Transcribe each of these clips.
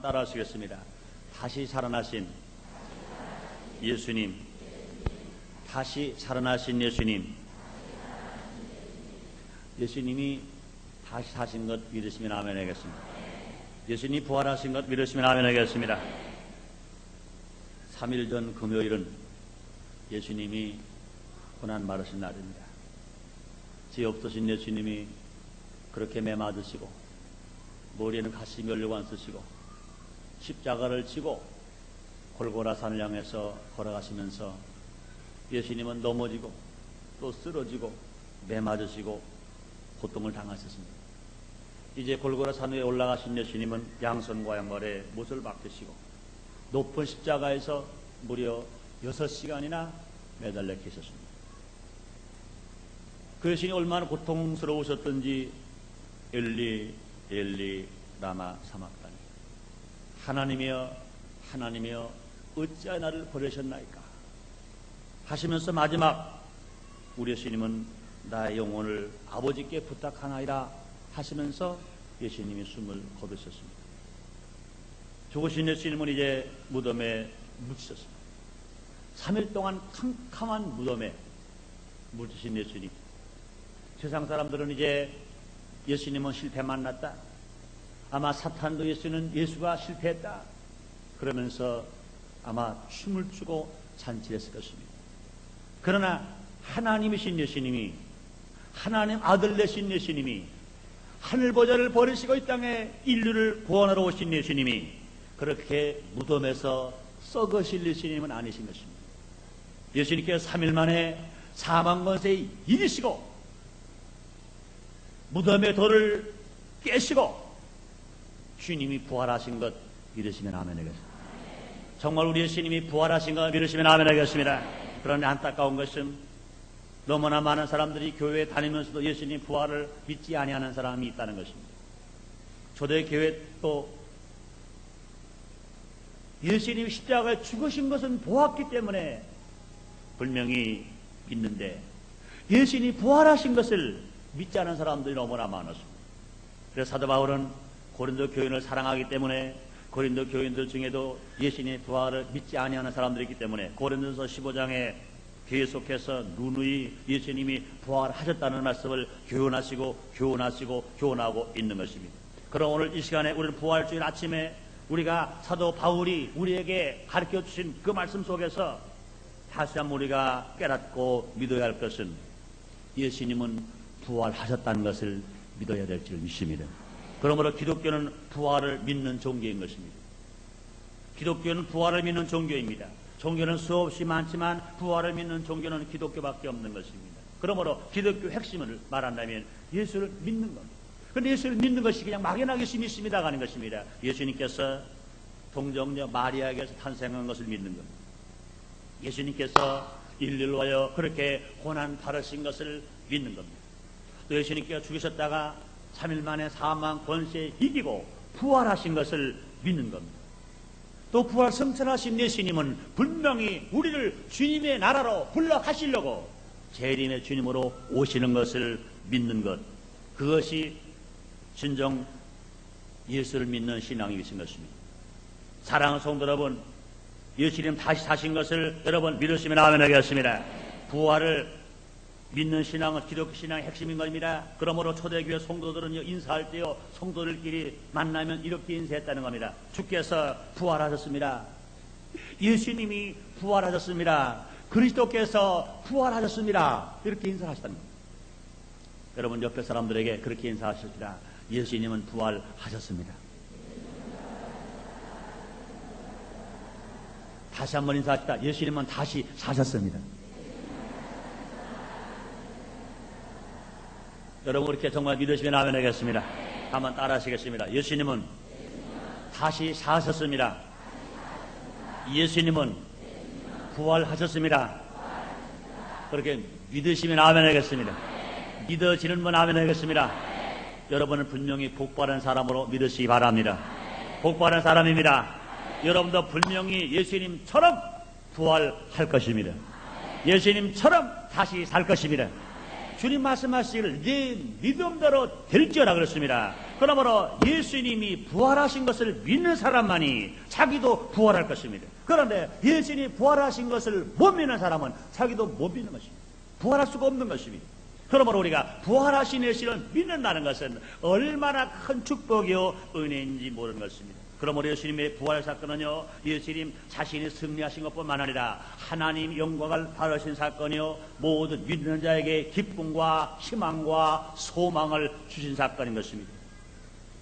따라 하시겠습니다. 다시 살아나신 예수님, 다시 살아나신 예수님, 예수님이 다시 사신 것 믿으시면 아멘 하겠습니다. 예수님이 부활하신 것 믿으시면 아멘 하겠습니다. 3일 전 금요일은 예수님이 고난 받으신 날입니다. 죄 없으신 예수님이 그렇게 매 맞으시고 머리에는 가시 면류관 쓰시고 십자가를 지고 골고라 산을 향해서 걸어가시면서 예수님은 넘어지고 또 쓰러지고 매 맞으시고 고통을 당하셨습니다. 이제 골고라 산 위에 올라가신 예수님은 양손과 양발에 못을 박히시고 높은 십자가에서 무려 6시간이나 매달려 계셨습니다. 그 예수님이 얼마나 고통스러우셨던지 엘리 엘리 라마 사막다니, 하나님이여 하나님이여 어찌하여 나를 버리셨나이까 하시면서 마지막 우리 예수님은 나의 영혼을 아버지께 부탁하나이다 하시면서 예수님이 숨을 거두셨습니다. 죽으신 예수님은 이제 무덤에 묻히셨습니다. 3일 동안 캄캄한 무덤에 묻히신 예수님. 세상 사람들은 이제 예수님은 실패 만났다, 아마 사탄도 예수가 실패했다 그러면서 아마 춤을 추고 잔치를 했을 것입니다. 그러나 하나님이신 예수님이, 하나님 아들 되신 예수님이, 하늘 보좌를 버리시고 이 땅에 인류를 구원하러 오신 예수님이 그렇게 무덤에서 썩으실 예수님은 아니신 것입니다. 예수님께서 3일 만에 사망 권세에 이기시고 무덤의 돌을 깨시고 주님이 부활하신 것 믿으시면 아멘 하겠습니다. 정말 우리 예수님이 부활하신 것 믿으시면 아멘 하겠습니다. 그런데 안타까운 것은 너무나 많은 사람들이 교회에 다니면서도 예수님 부활을 믿지 아니하는 사람이 있다는 것입니다. 초대교회 또 예수님이 십자가에 죽으신 것은 보았기 때문에 분명히 믿는데 예수님이 부활하신 것을 믿지 않은 사람들이 너무나 많았습니다. 그래서 사도 바울은 고린도 교인을 사랑하기 때문에 고린도 교인들 중에도 예수님의 부활을 믿지 아니하는 사람들이 있기 때문에 고린도서 15장에 계속해서 누누이 예수님이 부활하셨다는 말씀을 교훈하고 있는 것입니다. 그럼 오늘 이 시간에 우리는 부활주일 아침에 우리가 사도 바울이 우리에게 가르쳐 주신 그 말씀 속에서 다시 한번 우리가 깨닫고 믿어야 할 것은 예수님은 부활하셨다는 것을 믿어야 될 줄 믿습니다. 그러므로 기독교는 부활을 믿는 종교인 것입니다. 기독교는 부활을 믿는 종교입니다. 종교는 수없이 많지만 부활을 믿는 종교는 기독교밖에 없는 것입니다. 그러므로 기독교 핵심을 말한다면 예수를 믿는 겁니다. 그런데 예수를 믿는 것이 그냥 막연하게 믿습니다가 아닌 것입니다. 예수님께서 동정녀 마리아에게서 탄생한 것을 믿는 겁니다. 예수님께서 인류를 위하여 그렇게 고난 받으신 것을 믿는 겁니다. 또 예수님께서 죽으셨다가 3일 만에 사망 권세에 이기고 부활하신 것을 믿는 겁니다. 또 부활 성천하신 예수님은 분명히 우리를 주님의 나라로 불러가시려고 재림의 주님으로 오시는 것을 믿는 것, 그것이 진정 예수를 믿는 신앙이신 것입니다. 사랑하는 성도 여러분, 예수님 다시 사신 것을 여러분 믿으시면 아멘 하겠습니다. 부활을 믿는 신앙은 기독교 신앙의 핵심인 겁니다. 그러므로 초대교회 성도들은 인사할 때요, 성도들끼리 만나면 이렇게 인사했다는 겁니다. 주께서 부활하셨습니다. 예수님이 부활하셨습니다. 그리스도께서 부활하셨습니다. 이렇게 인사하셨다는 겁니다. 여러분 옆에 사람들에게 그렇게 인사하십시다. 예수님은 부활하셨습니다. 다시 한번 인사합시다. 예수님은 다시 사셨습니다. 여러분 그렇게 정말 믿으시면 아멘 하겠습니다. 한번 따라 하시겠습니다. 예수님은 다시 사셨습니다. 예수님은 부활하셨습니다. 그렇게 믿으시면 아멘 하겠습니다. 믿어지는 분 아멘 하겠습니다. 여러분은 분명히 복받은 사람으로 믿으시기 바랍니다. 복받은 사람입니다. 여러분도 분명히 예수님처럼 부활할 것입니다. 예수님처럼 다시 살 것입니다. 주님 말씀하시기를 네 믿음대로 될지어라 그랬습니다. 그러므로 예수님이 부활하신 것을 믿는 사람만이 자기도 부활할 것입니다. 그런데 예수님이 부활하신 것을 못 믿는 사람은 자기도 못 믿는 것입니다. 부활할 수가 없는 것입니다. 그러므로 우리가 부활하신 예수를 믿는다는 것은 얼마나 큰 축복이요 은혜인지 모르는 것입니다. 그러므로 예수님의 부활 사건은요, 예수님 자신이 승리하신 것뿐만 아니라 하나님 영광을 받으신 사건이요, 모든 믿는 자에게 기쁨과 희망과 소망을 주신 사건인 것입니다.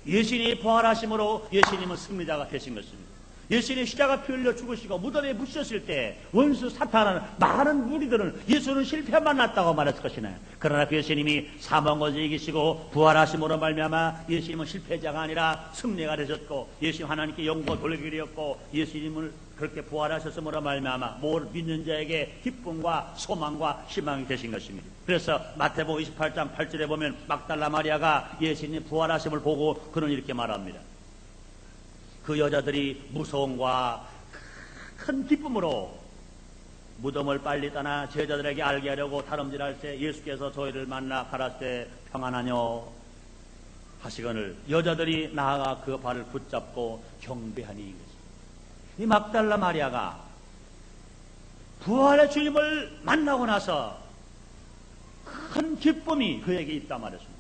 예수님이 부활하심으로 예수님은 승리자가 되신 것입니다. 예수님이 십자가 피 흘려 죽으시고 무덤에 묻혔을 때 원수 사탄은 많은 무리들은 예수는 실패만 났다고 말했을 것이네. 그러나 그 예수님이 사망을 이기시고 부활하심으로 말미암아 예수님은 실패자가 아니라 승리가 되셨고, 예수님 하나님께 영광을 돌리게 되었고, 예수님을 그렇게 부활하셨음으로 말미암아 모든 믿는 자에게 기쁨과 소망과 희망이 되신 것입니다. 그래서 마태복음 28장 8절에 보면 막달라 마리아가 예수님 부활하심을 보고 그는 이렇게 말합니다. 그 여자들이 무서움과 큰 기쁨으로 무덤을 빨리 떠나 제자들에게 알게 하려고 다름질할 때 예수께서 저희를 만나 가라사대 때 평안하뇨 하시거늘 여자들이 나아가 그 발을 붙잡고 경배하니, 이 막달라 마리아가 부활의 주님을 만나고 나서 큰 기쁨이 그에게 있다 말했습니다.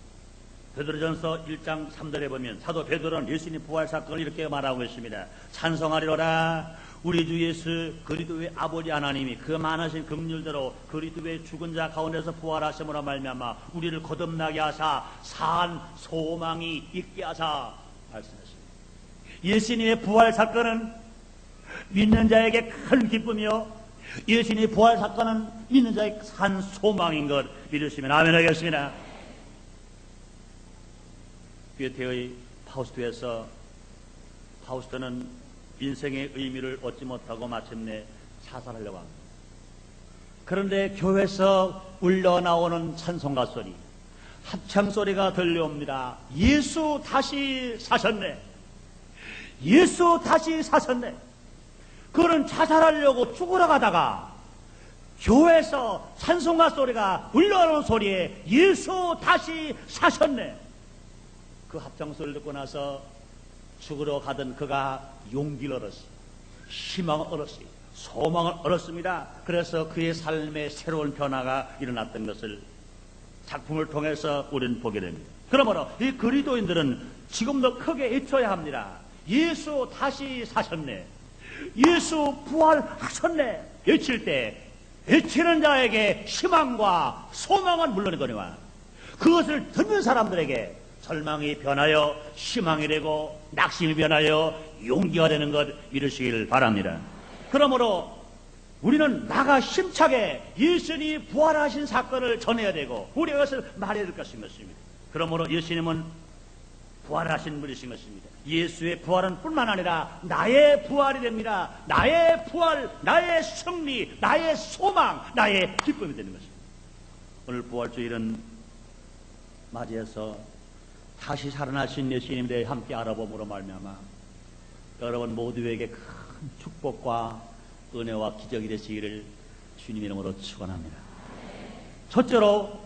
베드로전서 1장 3절에 보면 사도 베드로는 예수님 부활 사건을 이렇게 말하고 있습니다. 찬송하리로라 우리 주 예수 그리스도의 아버지 하나님이 그 많으신 긍휼대로 그리스도의 죽은 자 가운데서 부활하심으로 말미암아 우리를 거듭나게 하사 산 소망이 있게 하사 말씀하십니다. 예수님의 부활 사건은 믿는 자에게 큰 기쁨이요, 예수님의 부활 사건은 믿는 자에게 산 소망인 것 믿으시면 아멘 하겠습니다. 괴테의 파우스트에서 파우스트는 인생의 의미를 얻지 못하고 마침내 자살하려고 합니다. 그런데 교회에서 울려나오는 찬송가 소리, 합창 소리가 들려옵니다. 예수 다시 사셨네, 예수 다시 사셨네. 그는 자살하려고 죽으러 가다가 교회에서 찬송가 소리가 울려오는 소리에 예수 다시 사셨네, 그 합창 소리를 듣고 나서 죽으러 가던 그가 용기를 얻었어요. 희망을 얻었어요. 소망을 얻었습니다. 그래서 그의 삶에 새로운 변화가 일어났던 것을 작품을 통해서 우리는 보게 됩니다. 그러므로 이 그리스도인들은 지금도 크게 외쳐야 합니다. 예수 다시 사셨네, 예수 부활하셨네. 외칠 때 외치는 자에게 희망과 소망은 물론이거니와 그것을 듣는 사람들에게 절망이 변하여 희망이 되고 낙심이 변하여 용기가 되는 것 믿으시길 바랍니다. 그러므로 우리는 나가 힘차게 예수님이 부활하신 사건을 전해야 되고 우리가 그것을 말해야 될 것인 것입니다. 그러므로 예수님은 부활하신 분이신 것입니다. 예수의 부활은 뿐만 아니라 나의 부활이 됩니다. 나의 부활, 나의 승리, 나의 소망, 나의 기쁨이 되는 것입니다. 오늘 부활주일은 맞이해서 다시 살아나신 예수님에 대해 함께 알아봄으로 말미암아 여러분 모두에게 큰 축복과 은혜와 기적이 되시기를 주님 이름으로 축원합니다. 첫째로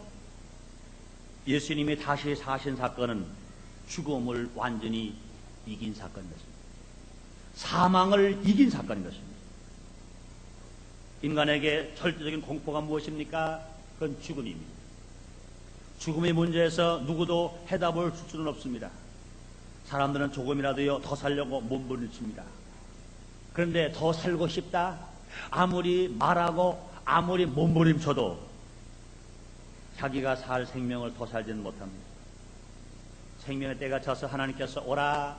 예수님이 다시 사신 사건은 죽음을 완전히 이긴 사건인 것입니다. 사망을 이긴 사건인 것입니다. 인간에게 절대적인 공포가 무엇입니까? 그건 죽음입니다. 죽음의 문제에서 누구도 해답을 줄 수는 없습니다. 사람들은 조금이라도요 더 살려고 몸부림칩니다. 그런데 더 살고 싶다? 아무리 말하고 아무리 몸부림쳐도 자기가 살 생명을 더 살지는 못합니다. 생명의 때가 차서 하나님께서 오라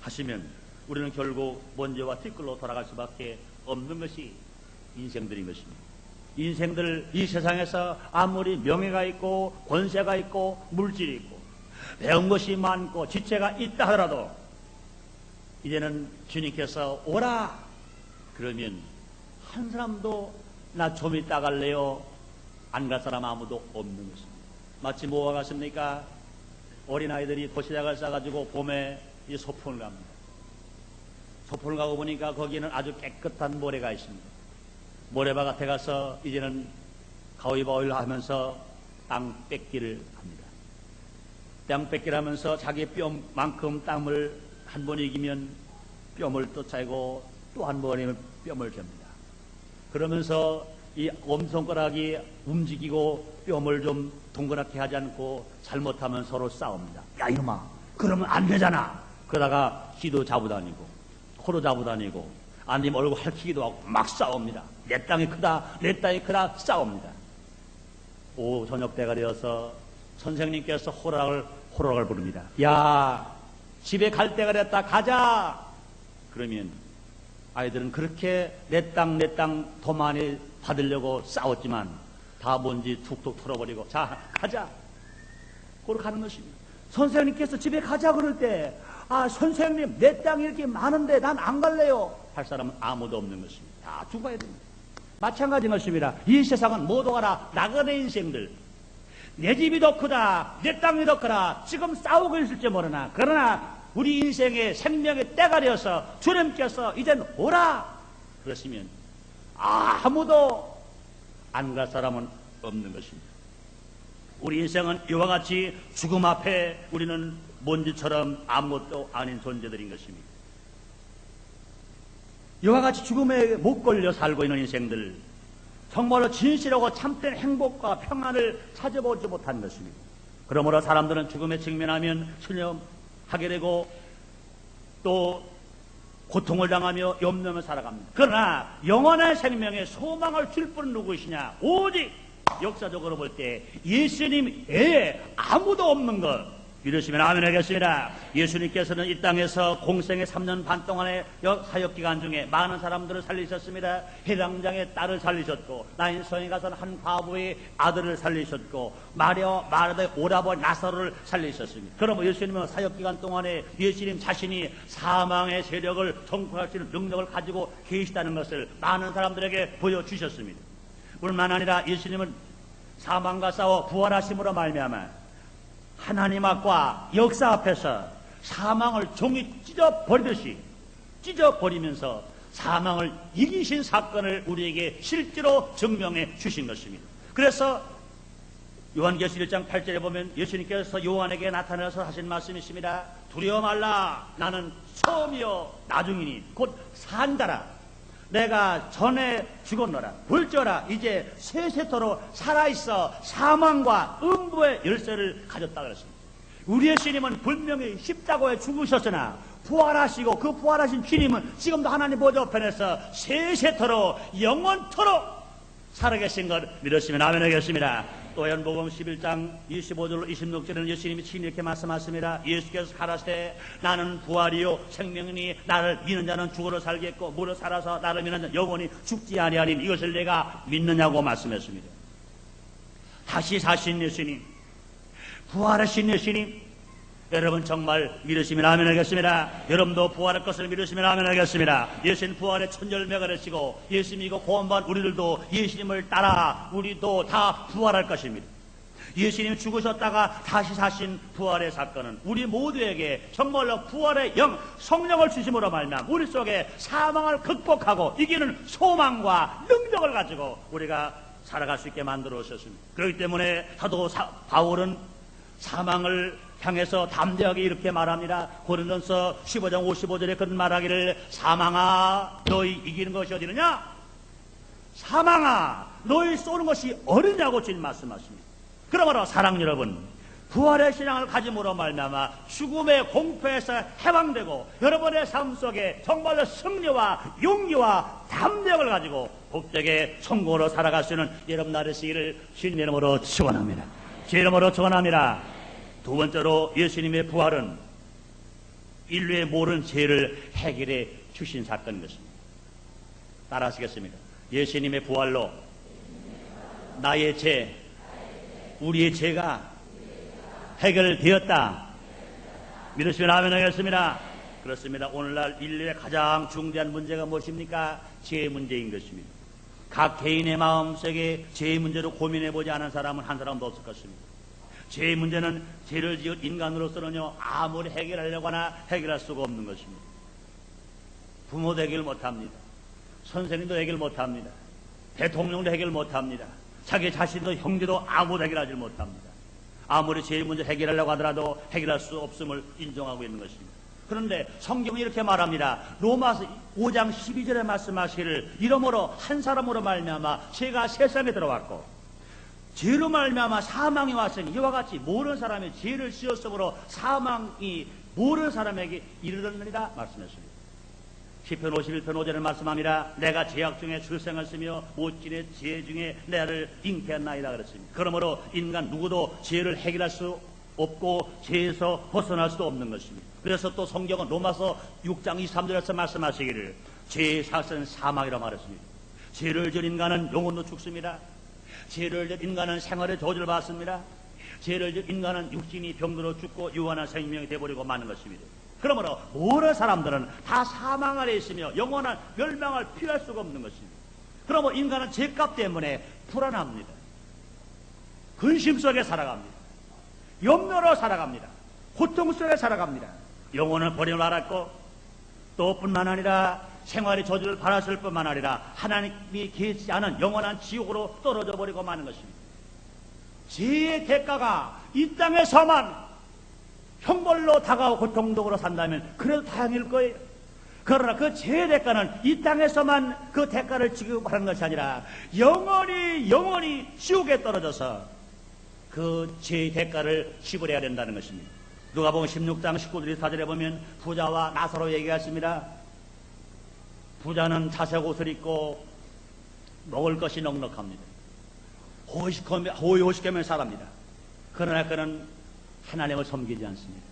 하시면 우리는 결국 먼지와 티끌로 돌아갈 수밖에 없는 것이 인생들인 것입니다. 인생들 이 세상에서 아무리 명예가 있고 권세가 있고 물질이 있고 배운 것이 많고 지체가 있다 하더라도 이제는 주님께서 오라 그러면 한 사람도 나 좀 이따 갈래요 안 갈 사람 아무도 없는 것입니다. 마치 뭐가 같습니까? 어린아이들이 도시락을 싸가지고 봄에 이 소풍을 갑니다. 소풍을 가고 보니까 거기는 아주 깨끗한 모래가 있습니다. 모래바깥에 가서 이제는 가위바위를 하면서 땅 뺏기를 합니다. 땅 뺏기를 하면서 자기 뼈만큼 땅을 한 번 이기면 뼘을 또 차고 또 한 번이면 뼘을 잽니다. 그러면서 이 엄손가락이 움직이고 뼘을 좀 동그랗게 하지 않고 잘못하면 서로 싸웁니다. 야 이놈아, 그러면 안 되잖아. 그러다가 귀도 잡아다니고 코로 잡아다니고 아니면 얼굴 핥히기도 하고 막 싸웁니다. 내 땅이 크다, 내 땅이 크다 싸웁니다. 오후 저녁 때가 되어서 선생님께서 호락을 부릅니다. 야, 집에 갈 때가 됐다, 가자. 그러면 아이들은 그렇게 내 땅 더 많이 받으려고 싸웠지만 다 뭔지 툭툭 털어버리고 자 가자 그러고 가는 것입니다. 선생님께서 집에 가자 그럴 때 아 선생님 내 땅이 이렇게 많은데 난 안 갈래요 할 사람은 아무도 없는 것입니다. 다 죽어야 됩니다. 마찬가지인 것입니다. 이 세상은 모두 가라 나그네 인생들, 내 집이 더 크다, 내 땅이 더 크다 지금 싸우고 있을지 모르나 그러나 우리 인생의 생명의 때가 되어서 주님께서 이젠 오라 그러시면 아무도 안 갈 사람은 없는 것입니다. 우리 인생은 이와 같이 죽음 앞에 우리는 먼지처럼 아무것도 아닌 존재들인 것입니다. 이와 같이 죽음에 못 걸려 살고 있는 인생들, 정말로 진실하고 참된 행복과 평안을 찾아보지 못한 것입니다. 그러므로 사람들은 죽음에 직면하면 신념하게 되고 또 고통을 당하며 염려하며 살아갑니다. 그러나 영원한 생명에 소망을 줄 분은 누구시냐? 오직 역사적으로 볼 때 예수님 외에 아무도 없는 것 믿으시면 아멘 하겠습니다. 예수님께서는 이 땅에서 공생의 3년 반 동안의 사역기간 중에 많은 사람들을 살리셨습니다. 해당장의 딸을 살리셨고 나인성에 가서는 한 과부의 아들을 살리셨고 마르다의 오라버니 나사로를 살리셨습니다. 그러면 예수님은 사역기간 동안에 예수님 자신이 사망의 세력을 정복할 수 있는 능력을 가지고 계시다는 것을 많은 사람들에게 보여주셨습니다. 뿐만 아니라 예수님은 사망과 싸워 부활하심으로 말미암아 하나님 앞과 역사 앞에서 사망을 종이 찢어버리듯이 찢어버리면서 사망을 이기신 사건을 우리에게 실제로 증명해 주신 것입니다. 그래서 요한계시록 1장 8절에 보면 예수님께서 요한에게 나타나서 하신 말씀이 있습니다. 두려워 말라, 나는 처음이요 나중이니 곧 산다라. 내가 전에 죽었노라. 볼지어라 이제 세세토록 살아있어 사망과 음부의 열쇠를 가졌다 그랬습니다. 우리의 주님은 분명히 십자가에 죽으셨으나 부활하시고 그 부활하신 주님은 지금도 하나님 보좌편에서 세세토록 영원토록 살아계신 것 믿으시면 아멘 하겠습니다. 또 요한복음 11장 25절로 26절에는 예수님이 친히 이렇게 말씀하십니다. 예수께서 가라사대 나는 부활이요 생명이니 나를 믿는 자는 죽어도 살겠고 무릇 살아서 나를 믿는 자는 영원히 죽지 아니하니 이것을 내가 믿느냐고 말씀했습니다. 다시 사신 예수님, 부활하신 예수님, 여러분 정말 믿으시면 아멘 하겠습니다. 여러분도 부활할 것을 믿으시면 아멘 하겠습니다. 예수님 부활의 천열매가 되시고 예수님 이거 구원받은 우리들도 예수님을 따라 우리도 다 부활할 것입니다. 예수님이 죽으셨다가 다시 사신 부활의 사건은 우리 모두에게 정말로 부활의 영 성령을 주심으로 말미암아 우리 속에 사망을 극복하고 이기는 소망과 능력을 가지고 우리가 살아갈 수 있게 만들어 주셨습니다. 그렇기 때문에 사도 바울은 사망을 향해서 담대하게 이렇게 말합니다. 고린도서 15장 55절에 그런 말하기를 사망아 너희 이기는 것이 어디느냐? 사망아 너희 쏘는 것이 어디냐고 주님 말씀하십니다. 그러므로 사랑 여러분, 부활의 신앙을 가짐으로 말미암아 죽음의 공포에서 해방되고 여러분의 삶 속에 정말로 승리와 용기와 담력을 가지고 복되게 성공으로 살아갈 수 있는 여러분 나르시기를 주님 이름으로 축원합니다. 제 이름으로 축원합니다. 두 번째로 예수님의 부활은 인류의 모든 죄를 해결해 주신 사건인 것입니다. 따라 하시겠습니다. 예수님의 부활로 나의 죄, 우리의 죄가 해결되었다. 믿으시면 아멘 하겠습니다. 그렇습니다. 오늘날 인류의 가장 중대한 문제가 무엇입니까? 죄의 문제인 것입니다. 각 개인의 마음속에 죄의 문제로 고민해보지 않은 사람은 한 사람도 없을 것입니다. 죄의 문제는 죄를 지은 인간으로서는요 아무리 해결하려고 하나 해결할 수가 없는 것입니다. 부모도 해결 못합니다. 선생님도 해결 못합니다. 대통령도 해결 못합니다. 자기 자신도 형제도 아무도 해결하지 못합니다. 아무리 죄의 문제 해결하려고 하더라도 해결할 수 없음을 인정하고 있는 것입니다. 그런데 성경이 이렇게 말합니다. 로마서 5장 12절에 말씀하시기를 이러므로 한 사람으로 말미암아 죄가 세상에 들어왔고 죄로 말미암아 사망이 왔으니 이와 같이 모든 사람이 죄를 지었으므로 사망이 모든 사람에게 이르렀느니라 말씀했습니다. 시편 51편 5절에 말씀합니다. 내가 죄악 중에 출생했으며 못진의 죄 중에 나를 잉태했나이다 그랬습니다. 그러므로 인간 누구도 죄를 해결할 수 없고 죄에서 벗어날 수도 없는 것입니다. 그래서 또 성경은 로마서 6장 23절에서 말씀하시기를 죄의 사슬은 사망이라 말했습니다. 죄를 지은 인간은 영혼도 죽습니다. 죄를 지은 인간은 생활의 저주를 받습니다. 죄를 지은 인간은 육신이 병들어 죽고 유한한 생명이 되어버리고 마는 것입니다. 그러므로 모든 사람들은 다 사망 아래 있으며 영원한 멸망을 피할 수가 없는 것입니다. 그러므로 인간은 죄값 때문에 불안합니다. 근심 속에 살아갑니다. 염려로 살아갑니다. 고통 속에 살아갑니다. 영혼을 버림을 알았고 또 뿐만 아니라 생활의 저주를 받았을 뿐만 아니라 하나님이 계시지 않은 영원한 지옥으로 떨어져 버리고 마는 것입니다. 죄의 대가가 이 땅에서만 형벌로 다가오고 고통독으로 산다면 그래도 다행일 거예요. 그러나 그 죄의 대가는 이 땅에서만 그 대가를 지급하는 것이 아니라 영원히 지옥에 떨어져서 그 죄의 대가를 지불해야 된다는 것입니다. 누가복음 16장 19절 4절에 보면 부자와 나사로 얘기했습니다. 부자는 자색 옷을 입고 먹을 것이 넉넉합니다. 호의호식하며 살합니다. 그러나 그는 하나님을 섬기지 않습니다.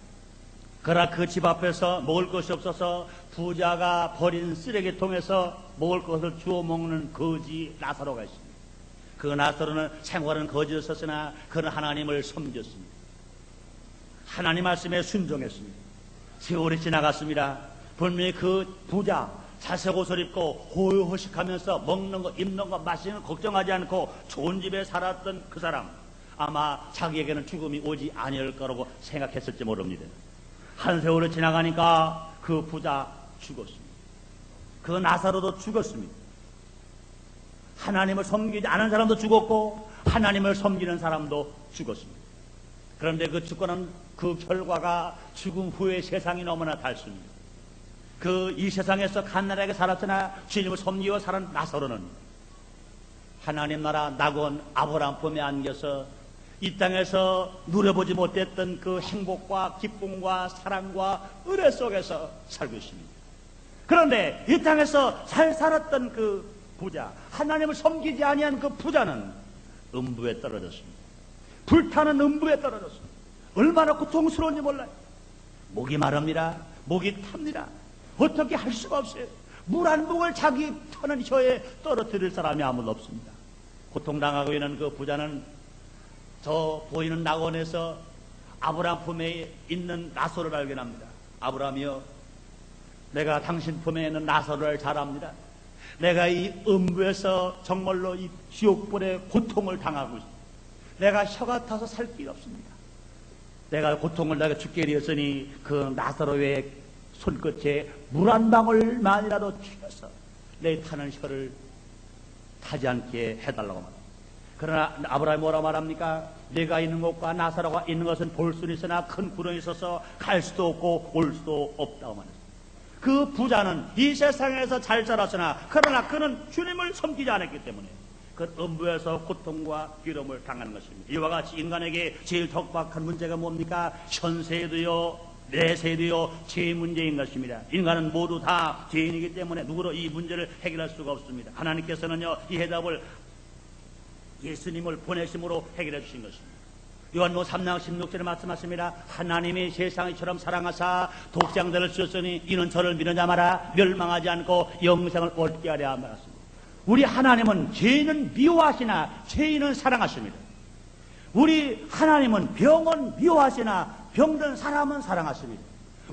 그러나 그 집 앞에서 먹을 것이 없어서 부자가 버린 쓰레기통에서 먹을 것을 주워 먹는 거지 나사로가 있습니다. 그 나사로는 생활은 거지를 썼으나 그는 하나님을 섬겼습니다. 하나님 말씀에 순종했습니다. 세월이 지나갔습니다. 분명히 그 부자 자색 옷을 입고 호의호식하면서 먹는 것, 입는 것, 마시는 것 걱정하지 않고 좋은 집에 살았던 그 사람, 아마 자기에게는 죽음이 오지 아니할 거라고 생각했을지 모릅니다. 한 세월이 지나가니까 그 부자 죽었습니다. 그 나사로도 죽었습니다. 하나님을 섬기지 않은 사람도 죽었고 하나님을 섬기는 사람도 죽었습니다. 그런데 그 죽고는 그 결과가 죽음 후의 세상이 너무나 닳습니다. 이 세상에서 갓나라하게 살았으나 주님을 섬기고 살은 나사로는 하나님 나라 낙원 아브라함 품에 안겨서 이 땅에서 누려보지 못했던 그 행복과 기쁨과 사랑과 은혜 속에서 살고 있습니다. 그런데 이 땅에서 잘 살았던 그 부자, 하나님을 섬기지 아니한 그 부자는 음부에 떨어졌습니다. 불타는 음부에 떨어졌습니다. 얼마나 고통스러운지 몰라요. 목이 마릅니다. 목이 탑니다. 어떻게 할 수가 없어요. 물 한 모금을 자기 터는 혀에 떨어뜨릴 사람이 아무도 없습니다. 고통당하고 있는 그 부자는 저 보이는 낙원에서 아브라함 품에 있는 나사로를 발견합니다. 아브라함이여, 내가 당신 품에 있는 나사로를 잘 압니다. 내가 이 음부에서 정말로 이 지옥불의 고통을 당하고 있습니다. 내가 혀가 타서 살 길이 없습니다. 내가 고통을 내가 죽게 되었으니 그 나사로의 손끝에 물 한 방울만이라도 튀겨서 내 타는 혀를 타지 않게 해달라고 말합니다. 그러나 아브라함이 뭐라고 말합니까? 내가 있는 곳과 나사로가 있는 것은 볼 수는 있으나 큰 구렁이 있어서 갈 수도 없고 올 수도 없다고 말했습니다. 그 부자는 이 세상에서 잘 살았으나 그러나 그는 주님을 섬기지 않았기 때문에 그 음부에서 고통과 괴로움을 당하는 것입니다. 이와 같이 인간에게 제일 적박한 문제가 뭡니까? 현세에도요 내세도요 죄의 문제인 것입니다. 인간은 모두 다 죄인이기 때문에 누구도 이 문제를 해결할 수가 없습니다. 하나님께서는요 이 해답을 예수님을 보내심으로 해결해 주신 것입니다. 요한복음 3장 16절에 말씀하십니다. 하나님이 세상이처럼 사랑하사 독생자를 주셨으니 이는 저를 믿는 자 마라 멸망하지 않고 영생을 얻게 하려 말했습니다. 우리 하나님은 죄인은 미워하시나 죄인은 사랑하십니다. 우리 하나님은 병은 미워하시나 병든 사람은 사랑하십니다.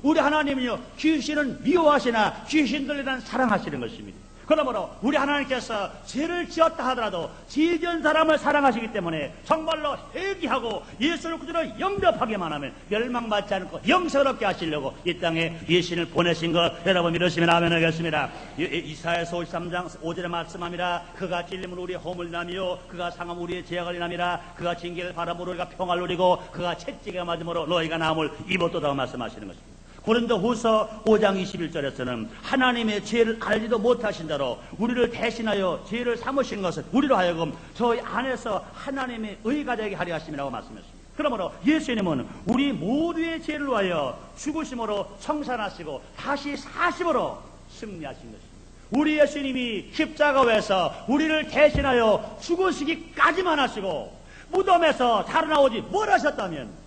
우리 하나님은요 귀신은 미워하시나 귀신들에 대한 사랑하시는 것입니다. 그러므로 우리 하나님께서 죄를 지었다 하더라도 죄 지은 사람을 사랑하시기 때문에 정말로 회개하고 예수를 구주로 영접하기만 하면 멸망받지 않고 영생을 얻게 하시려고 이 땅에 예수를 보내신 것 여러분 믿으시면 아멘 하겠습니다. 이사야서 53장 5절에 말씀합니다. 그가 찔림으로 우리의 허물 남이요 그가 상함 우리의 죄악을 인함이라. 그가 징계를 바람으로 우리가 평화를 누리고 그가 채찍에 맞음으로 너희가 나음을 입었도다 말씀하시는 것입니다. 고린도후서 5장 21절에서는 하나님의 죄를 알지도 못하신 자로 우리를 대신하여 죄를 삼으신 것은 우리로 하여금 저희 안에서 하나님의 의가 되게 하려 하심이라고 말씀했습니다. 그러므로 예수님은 우리 모두의 죄를 위하여 죽으심으로 청산하시고 다시 사심으로 승리하신 것입니다. 우리 예수님이 십자가에서 우리를 대신하여 죽으시기까지만 하시고 무덤에서 살아나오지 못하셨다면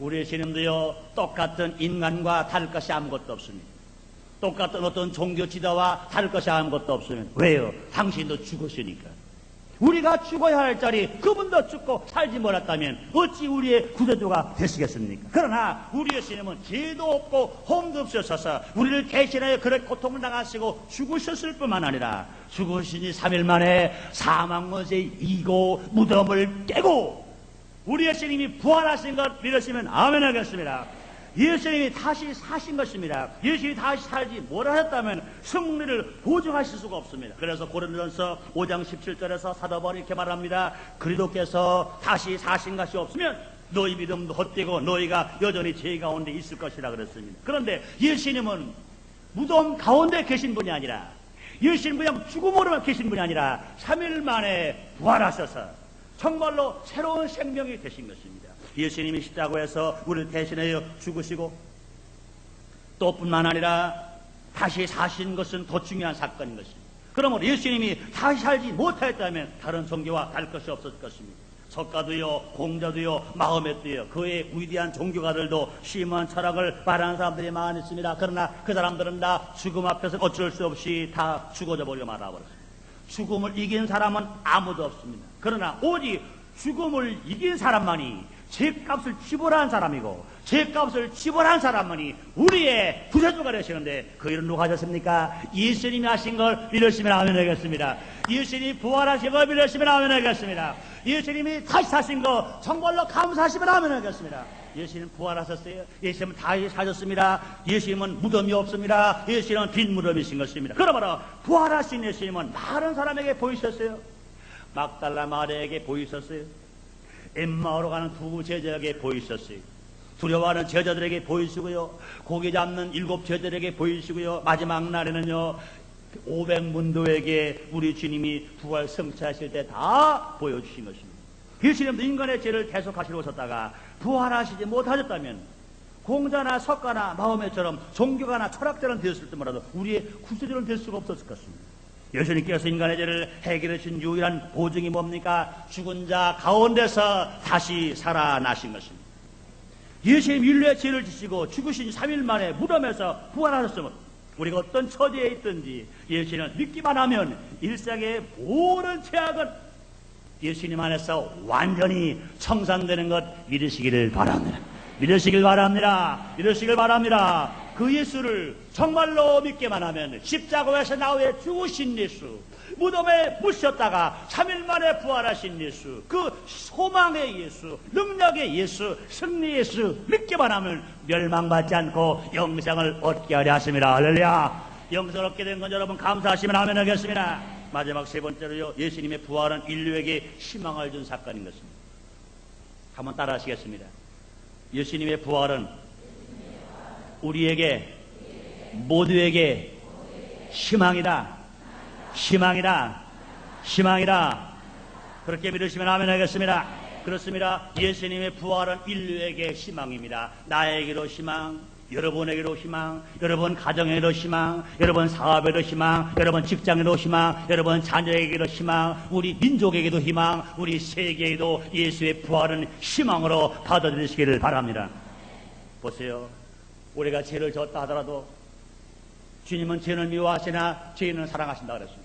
우리 예수님도요 똑같은 인간과 다를 것이 아무것도 없습니다. 똑같은 어떤 종교 지도와 다를 것이 아무것도 없으면 왜요? 당신도 죽으시니까. 우리가 죽어야 할 자리 그분도 죽고 살지 못했다면 어찌 우리의 구세주가 되시겠습니까? 그러나 우리 예수님은 죄도 없고 홈도 없으셔서 우리를 대신하여 그런 고통을 당하시고 죽으셨을 뿐만 아니라 죽으시니 3일 만에 사망문에 이기고 무덤을 깨고 우리 예수님이 부활하신 것 믿으시면 아멘 하겠습니다. 예수님이 다시 사신 것입니다. 예수님이 다시 살지 못하셨다면 승리를 보증하실 수가 없습니다. 그래서 고린도전서 5장 17절에서 사도 바울이 이렇게 말합니다. 그리스도께서 다시 사신 것이 없으면 너희 믿음도 헛되고 너희가 여전히 죄 가운데 있을 것이라 그랬습니다. 그런데 예수님은 무덤 가운데 계신 분이 아니라 예수님 그냥 죽음으로만 계신 분이 아니라 3일 만에 부활하셔서 정말로 새로운 생명이 되신 것입니다. 예수님이 십자가에서 우리를 대신하여 죽으시고 또 뿐만 아니라 다시 사신 것은 더 중요한 사건인 것입니다. 그러므로 예수님이 다시 살지 못하였다면 다른 종교와 다를 것이 없었을 것입니다. 석가도요 공자도요 마호메도요 그의 위대한 종교가들도 심한 철학을 말하는 사람들이 많이 있습니다. 그러나 그 사람들은 다 죽음 앞에서 어쩔 수 없이 다 죽어져 버리고 말아버렸습니다. 죽음을 이긴 사람은 아무도 없습니다. 그러나 오직 죽음을 이긴 사람만이 죄값을 지불한 사람이고 죄값을 지불한 사람만이 우리의 구세주가 되시는데 그 일은 누가 하셨습니까? 예수님이 하신 걸 믿으시면 아멘 하겠습니다. 예수님이 부활하신 걸 믿으시면 아멘 하겠습니다. 예수님이 다시 사신 거 정말로 감사하시면 아멘 하겠습니다. 예수님 부활하셨어요. 예수님은 다시 사셨습니다. 예수님은 무덤이 없습니다. 예수님은 빈 무덤이신 것입니다. 그러므로 부활하신 예수님은 많은 사람에게 보이셨어요. 막달라 마리아에게 보이셨어요. 엠마오로 가는 두 제자에게 보이셨어요. 두려워하는 제자들에게 보이시고요. 고기 잡는 7 제자들에게 보이시고요. 마지막 날에는요 500문도에게 우리 주님이 부활 성취하실 때 다 보여주신 것입니다. 예수님도 인간의 죄를 계속하시고 오셨다가 부활하시지 못하셨다면 공자나 석가나 마호메처럼 종교가나 철학자는 되었을 때 몰라도 우리의 구세주는 될 수가 없었을 것입니다. 예수님께서 인간의 죄를 해결해 주신 유일한 보증이 뭡니까? 죽은 자 가운데서 다시 살아나신 것입니다. 예수님 인류의 죄를 지시고 죽으신 3일 만에 무덤에서 부활하셨으면 우리가 어떤 처지에 있든지 예수님을 믿기만 하면 일생의 모든 죄악은 예수님 안에서 완전히 청산되는 것 믿으시기를 바랍니다. 믿으시길 바랍니다. 믿으시길 바랍니다. 그 예수를 정말로 믿기만 하면 십자가에서 나 위해 죽으신 예수, 무덤에 묻혔다가 3일 만에 부활하신 예수, 그 소망의 예수, 능력의 예수, 승리의 예수 믿기만 하면 멸망받지 않고 영생을 얻게 하려 하십니다. 할렐루야. 영생을 얻게 된 건 여러분 감사하시면 아멘 하겠습니다. 마지막 세 번째로요, 예수님의 부활은 인류에게 희망을 준 사건인 것입니다. 한번 따라 하시겠습니다. 예수님의 부활은 우리에게 모두에게 희망이다. 희망이다. 희망이다. 그렇게 믿으시면 아멘 하겠습니다. 그렇습니다. 예수님의 부활은 인류에게 희망입니다. 나에게도 희망, 여러분에게도 희망, 여러분 가정에도 희망, 여러분 사업에도 희망, 여러분 직장에도 희망, 여러분 자녀에게도 희망, 우리 민족에게도 희망, 우리 세계에도 예수의 부활은 희망으로 받아들이시기를 바랍니다. 보세요. 우리가 죄를 졌다 하더라도 주님은 죄를 미워하시나 죄인은 사랑하신다 그랬습니다.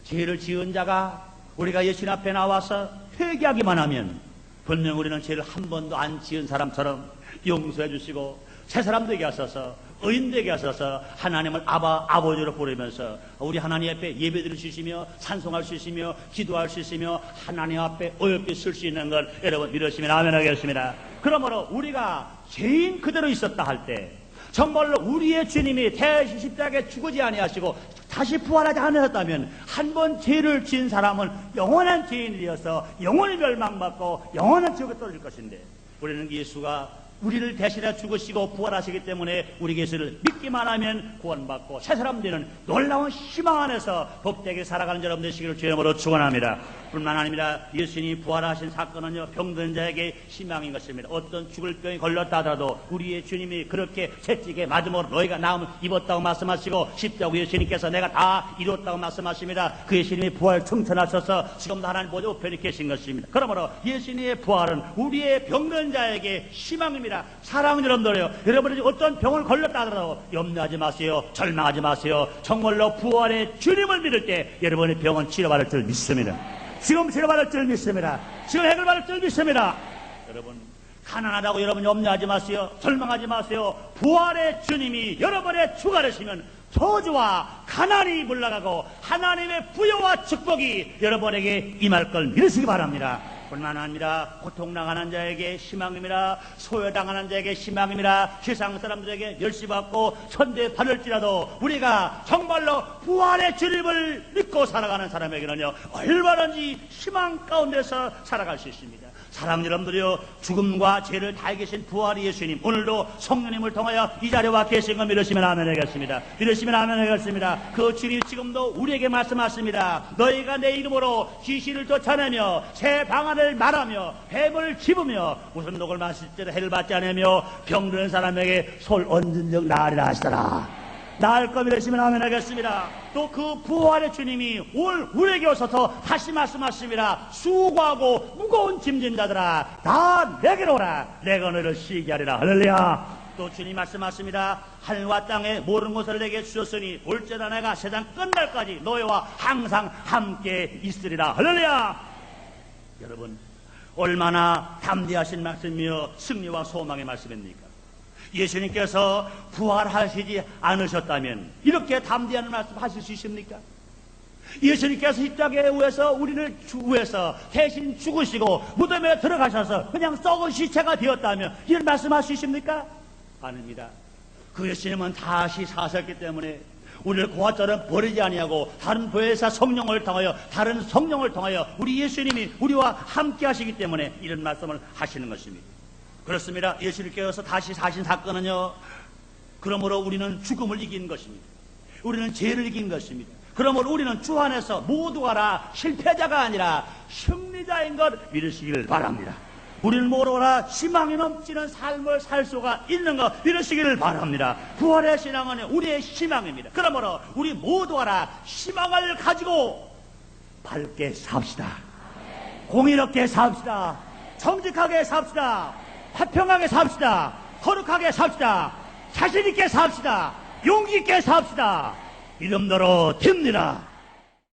죄를 지은 자가 우리가 예수님 앞에 나와서 회개하기만 하면 분명 우리는 죄를 한 번도 안 지은 사람처럼 용서해 주시고 새 사람 되게 하셔서 의인되게 하셔서 하나님을 아버지로 부르면서 우리 하나님 앞에 예배드릴 수 있으며 찬송할 수 있으며 기도할 수 있으며 하나님 앞에 어여삐 쓸 수 있는 걸 여러분 믿으시면 아멘 하겠습니다. 그러므로 우리가 죄인 그대로 있었다 할 때 정말로 우리의 주님이 대신 십자가에 죽지 아니하시고 다시 부활하지 않으셨다면 한 번 죄를 지은 사람은 영원한 죄인이 되어서 영원히 멸망받고 영원한 지옥에 떨어질 것인데, 우리는 예수가 우리를 대신해 죽으시고 부활하시기 때문에 우리 예수를 믿기만 하면 구원받고 새 사람 되는 놀라운 희망 안에서 복되게 살아가는 여러분 되시기를 주의 이름으로 축원합니다. 뿐만 아니라 예수님이 부활하신 사건은요, 병든 자에게 희망인 것입니다. 어떤 죽을 병이 걸렸다 하더라도 우리의 주님이 그렇게 채찍에 맞음으로 너희가 나음을 입었다고 말씀하시고 십자가 예수님께서 내가 다 이뤘다고 말씀하십니다. 그 예수님이 부활 충천하셔서 지금도 하나님 보좌 우편에 계신 것입니다. 그러므로 예수님의 부활은 우리의 병든 자에게 희망입니다. 사랑하는 여러분들이요, 여러분이 어떤 병을 걸렸다 하더라도 염려하지 마세요. 절망하지 마세요. 정말로 부활의 주님을 믿을 때 여러분의 병은 치료받을 줄 믿습니다. 지금 치료받을 줄 믿습니다. 지금 해결받을 줄 믿습니다. 여러분, 가난하다고 여러분 염려하지 마세요. 절망하지 마세요. 부활의 주님이 여러분의 주가 되시면 저주와 가난이 물러가고 하나님의 부여와 축복이 여러분에게 임할 걸 믿으시기 바랍니다. 뿐만 아니라 고통당하는 자에게 희망입니다. 소외당하는 자에게 희망입니다. 세상 사람들에게 멸시받고 천대받을지라도 우리가 정말로 부활의 주님을 믿고 살아가는 사람에게는요, 얼마든지 희망 가운데서 살아갈 수 있습니다. 사랑하는 여러분들이요, 죽음과 죄를 다 이기신 부활의 예수님, 오늘도 성령님을 통하여 이 자리에 와 계신 걸 믿으시면 아멘 하겠습니다. 믿으시면 아멘 하겠습니다. 그 주님 지금도 우리에게 말씀하십니다. 너희가 내 이름으로 귀신을 쫓아내며 새 방안을 말하며 뱀을 집으며 무슨 독을 마실지라 해를 받지 않으며 병드는 사람에게 솔 얹은 적 나으리라 하시더라. 나을 것 믿으시면 아멘 하겠습니다. 또 그 부활의 주님이 오늘 우리에게 오셔서 다시 말씀하십니다. 수고하고 무거운 짐진 자들아 다 내게로 오라. 내가 너를 쉬게 하리라. 할렐루야. 또 주님 말씀하십니다. 하늘과 땅에 모든 것을 내게 주셨으니 올때나 내가 세상 끝날까지 너희와 항상 함께 있으리라. 할렐루야. 여러분, 얼마나 담대하신 말씀이며 승리와 소망의 말씀입니까? 예수님께서 부활하시지 않으셨다면 이렇게 담대한 말씀 하실 수 있습니까? 예수님께서 십자가에 위해서 우리를 위해서 대신 죽으시고 무덤에 들어가셔서 그냥 썩은 시체가 되었다면 이런 말씀할 수 있습니까? 아닙니다. 그 예수님은 다시 사셨기 때문에 우리를 고아처럼 버리지 아니하고 다른 보혜사 성령을 통하여 다른 성령을 통하여 우리 예수님이 우리와 함께 하시기 때문에 이런 말씀을 하시는 것입니다. 그렇습니다. 예수님께서 다시 사신 사건은요, 그러므로 우리는 죽음을 이긴 것입니다. 우리는 죄를 이긴 것입니다. 그러므로 우리는 주 안에서 모두가 다 실패자가 아니라 승리자인 것 믿으시기를 바랍니다. 우리는 모두가 희망이 넘치는 삶을 살 수가 있는 것 믿으시기를 바랍니다. 부활의 신앙은 우리의 희망입니다. 그러므로 우리 모두가 다 희망을 가지고 밝게 삽시다. 공의롭게 삽시다. 정직하게 삽시다. 화평하게 삽시다. 거룩하게 삽시다. 자신있게 삽시다. 용기있게 삽시다. 이름대로 됩니다.